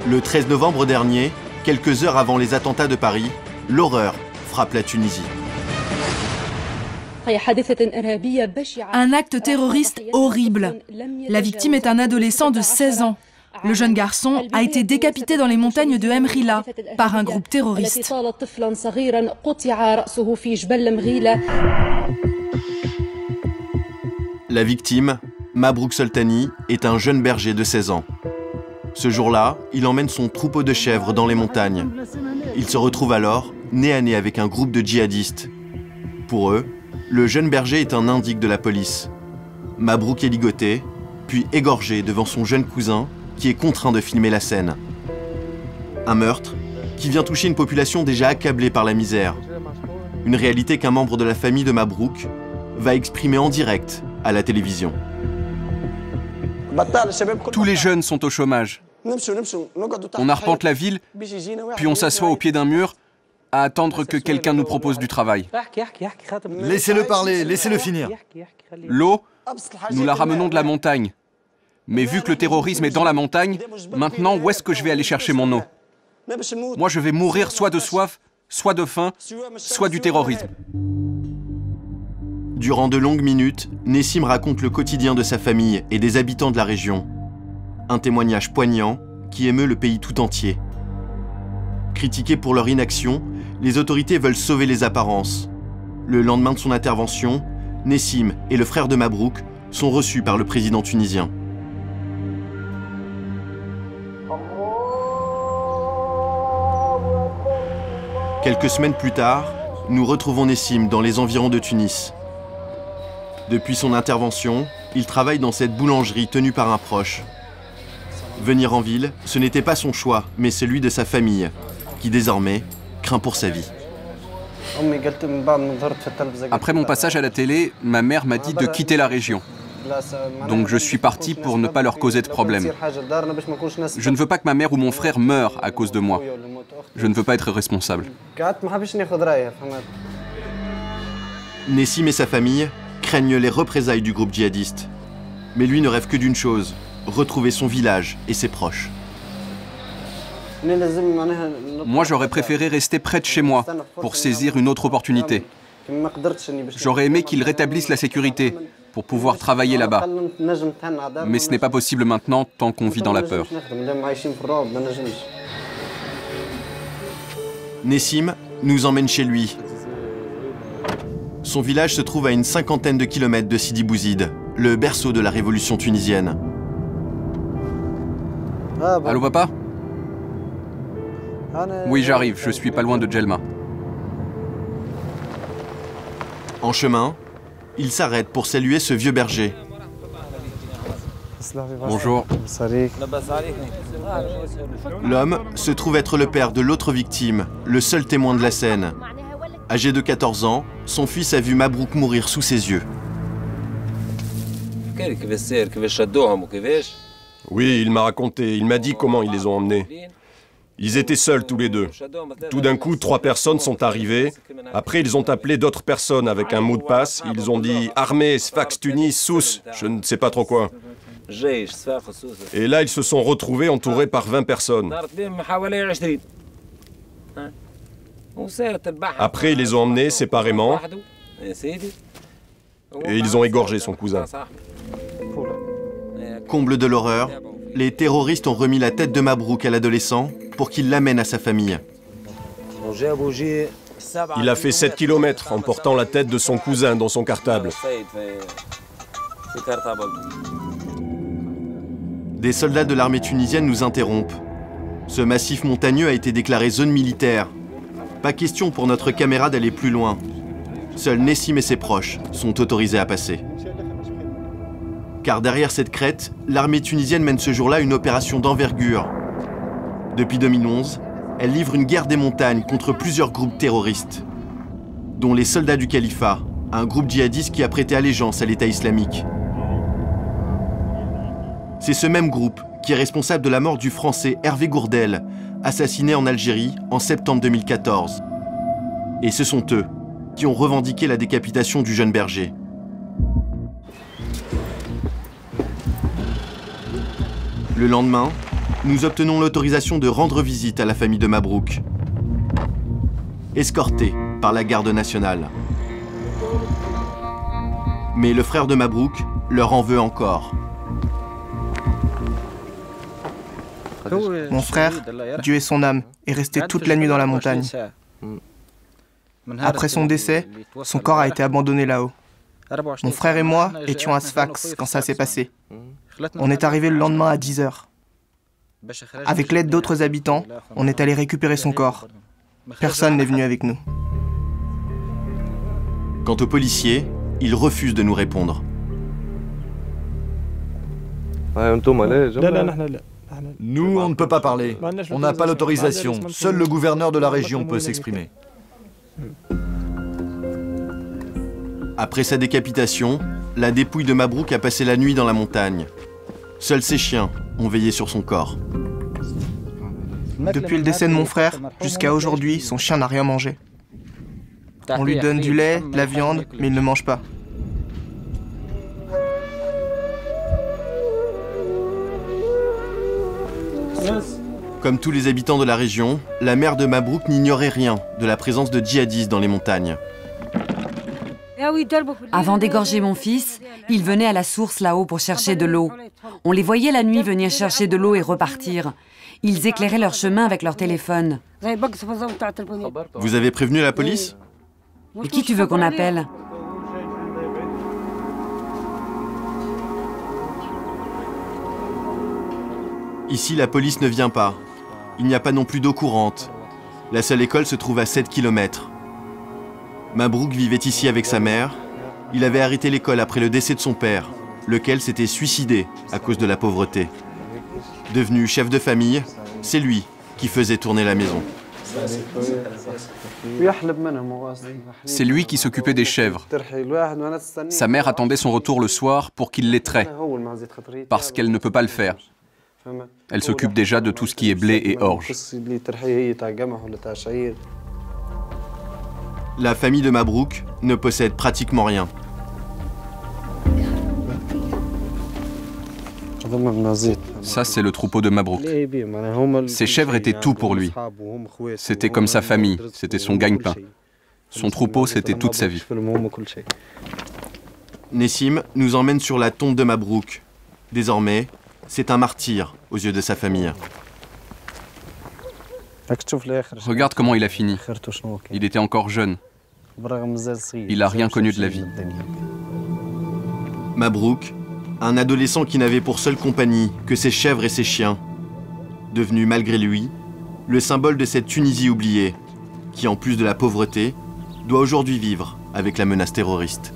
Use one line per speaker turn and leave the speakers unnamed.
Le 13 novembre dernier, quelques heures avant les attentats de Paris, l'horreur frappe la Tunisie.
Un acte terroriste horrible. La victime est un adolescent de 16 ans. Le jeune garçon a été décapité dans les montagnes de Mrila par un groupe terroriste.
La victime, Mabrouk Soltani, est un jeune berger de 16 ans. Ce jour-là, il emmène son troupeau de chèvres dans les montagnes. Il se retrouve alors nez à nez avec un groupe de djihadistes. Pour eux, le jeune berger est un indique de la police. Mabrouk est ligoté, puis égorgé devant son jeune cousin, qui est contraint de filmer la scène. Un meurtre qui vient toucher une population déjà accablée par la misère. Une réalité qu'un membre de la famille de Mabrouk va exprimer en direct à la télévision.
Tous les jeunes sont au chômage. On arpente la ville, puis on s'assoit au pied d'un mur à attendre que quelqu'un nous propose du travail.
Laissez-le parler, laissez-le finir.
L'eau, nous la ramenons de la montagne. Mais vu que le terrorisme est dans la montagne, maintenant, où est-ce que je vais aller chercher mon eau? Moi, je vais mourir soit de soif, soit de faim, soit du terrorisme.
Durant de longues minutes, Nessim raconte le quotidien de sa famille et des habitants de la région. Un témoignage poignant qui émeut le pays tout entier. Critiqués pour leur inaction, les autorités veulent sauver les apparences. Le lendemain de son intervention, Nessim et le frère de Mabrouk sont reçus par le président tunisien. Quelques semaines plus tard, nous retrouvons Nessim dans les environs de Tunis. Depuis son intervention, il travaille dans cette boulangerie tenue par un proche. Venir en ville, ce n'était pas son choix, mais celui de sa famille, qui désormais craint pour sa vie.
Après mon passage à la télé, ma mère m'a dit de quitter la région. Donc je suis parti pour ne pas leur causer de problème. Je ne veux pas que ma mère ou mon frère meurent à cause de moi. Je ne veux pas être responsable.
Nessim et sa famille craignent les représailles du groupe djihadiste. Mais lui ne rêve que d'une chose, retrouver son village et ses proches.
Moi, j'aurais préféré rester près de chez moi pour saisir une autre opportunité. J'aurais aimé qu'ils rétablissent la sécurité pour pouvoir travailler là-bas. Mais ce n'est pas possible maintenant tant qu'on vit dans la peur.
Nessim nous emmène chez lui. Son village se trouve à une 50aine de kilomètres de Sidi Bouzid, le berceau de la révolution tunisienne.
Allô, papa? Oui, j'arrive, je suis pas loin de Djelma.
En chemin, il s'arrête pour saluer ce vieux berger.
Bonjour.
L'homme se trouve être le père de l'autre victime, le seul témoin de la scène. Âgé de 14 ans, son fils a vu Mabrouk mourir sous ses yeux.
Oui, il m'a raconté, il m'a dit comment ils les ont emmenés. Ils étaient seuls tous les deux. Tout d'un coup, 3 personnes sont arrivées. Après, ils ont appelé d'autres personnes avec un mot de passe. Ils ont dit « Armée, Sfax, Tunis, Sousse », je ne sais pas trop quoi. Et là, ils se sont retrouvés entourés par 20 personnes. Après, ils les ont emmenés séparément et ils ont égorgé son cousin.
Comble de l'horreur, les terroristes ont remis la tête de Mabrouk à l'adolescent pour qu'il l'amène à sa famille.
Il a fait 7 km en portant la tête de son cousin dans son cartable.
Des soldats de l'armée tunisienne nous interrompent. Ce massif montagneux a été déclaré zone militaire. Pas question pour notre caméra d'aller plus loin. Seuls Nessim et ses proches sont autorisés à passer. Car derrière cette crête, l'armée tunisienne mène ce jour-là une opération d'envergure. Depuis 2011, elle livre une guerre des montagnes contre plusieurs groupes terroristes, dont les soldats du califat, un groupe djihadiste qui a prêté allégeance à l'État islamique. C'est ce même groupe qui est responsable de la mort du Français Hervé Gourdel, assassiné en Algérie en septembre 2014. Et ce sont eux qui ont revendiqué la décapitation du jeune berger. Le lendemain, nous obtenons l'autorisation de rendre visite à la famille de Mabrouk, escortés par la garde nationale. Mais le frère de Mabrouk leur en veut encore.
Mon frère, Dieu ait son âme, est resté toute la nuit dans la montagne. Après son décès, son corps a été abandonné là-haut. Mon frère et moi étions à Sfax quand ça s'est passé. On est arrivé le lendemain à 10 h. Avec l'aide d'autres habitants, on est allé récupérer son corps. Personne n'est venu avec nous.
Quant aux policiers, ils refusent de nous répondre.
Nous, on ne peut pas parler. On n'a pas l'autorisation. Seul le gouverneur de la région peut s'exprimer.
Après sa décapitation, la dépouille de Mabrouk a passé la nuit dans la montagne. Seuls ses chiens ont veillé sur son corps.
Depuis le décès de mon frère, jusqu'à aujourd'hui, son chien n'a rien mangé. On lui donne du lait, de la viande, mais il ne mange pas.
Comme tous les habitants de la région, la mère de Mabrouk n'ignorait rien de la présence de djihadistes dans les montagnes.
Avant d'égorger mon fils, ils venaient à la source là-haut pour chercher de l'eau. On les voyait la nuit venir chercher de l'eau et repartir. Ils éclairaient leur chemin avec leur téléphone.
Vous avez prévenu la police?
Et qui tu veux qu'on appelle?
Ici, la police ne vient pas. Il n'y a pas non plus d'eau courante. La seule école se trouve à 7 km. Mabrouk vivait ici avec sa mère. Il avait arrêté l'école après le décès de son père, lequel s'était suicidé à cause de la pauvreté. Devenu chef de famille, c'est lui qui faisait tourner la maison.
C'est lui qui s'occupait des chèvres. Sa mère attendait son retour le soir pour qu'il les traie, parce qu'elle ne peut pas le faire. Elle s'occupe déjà de tout ce qui est blé et orge.
La famille de Mabrouk ne possède pratiquement rien.
Ça, c'est le troupeau de Mabrouk. Ses chèvres étaient tout pour lui. C'était comme sa famille, c'était son gagne-pain. Son troupeau, c'était toute sa vie.
Nessim nous emmène sur la tombe de Mabrouk. Désormais, c'est un martyr aux yeux de sa famille.
Regarde comment il a fini. Il était encore jeune. Il n'a rien connu de la vie.
Mabrouk, un adolescent qui n'avait pour seule compagnie que ses chèvres et ses chiens, devenu malgré lui le symbole de cette Tunisie oubliée, qui en plus de la pauvreté, doit aujourd'hui vivre avec la menace terroriste.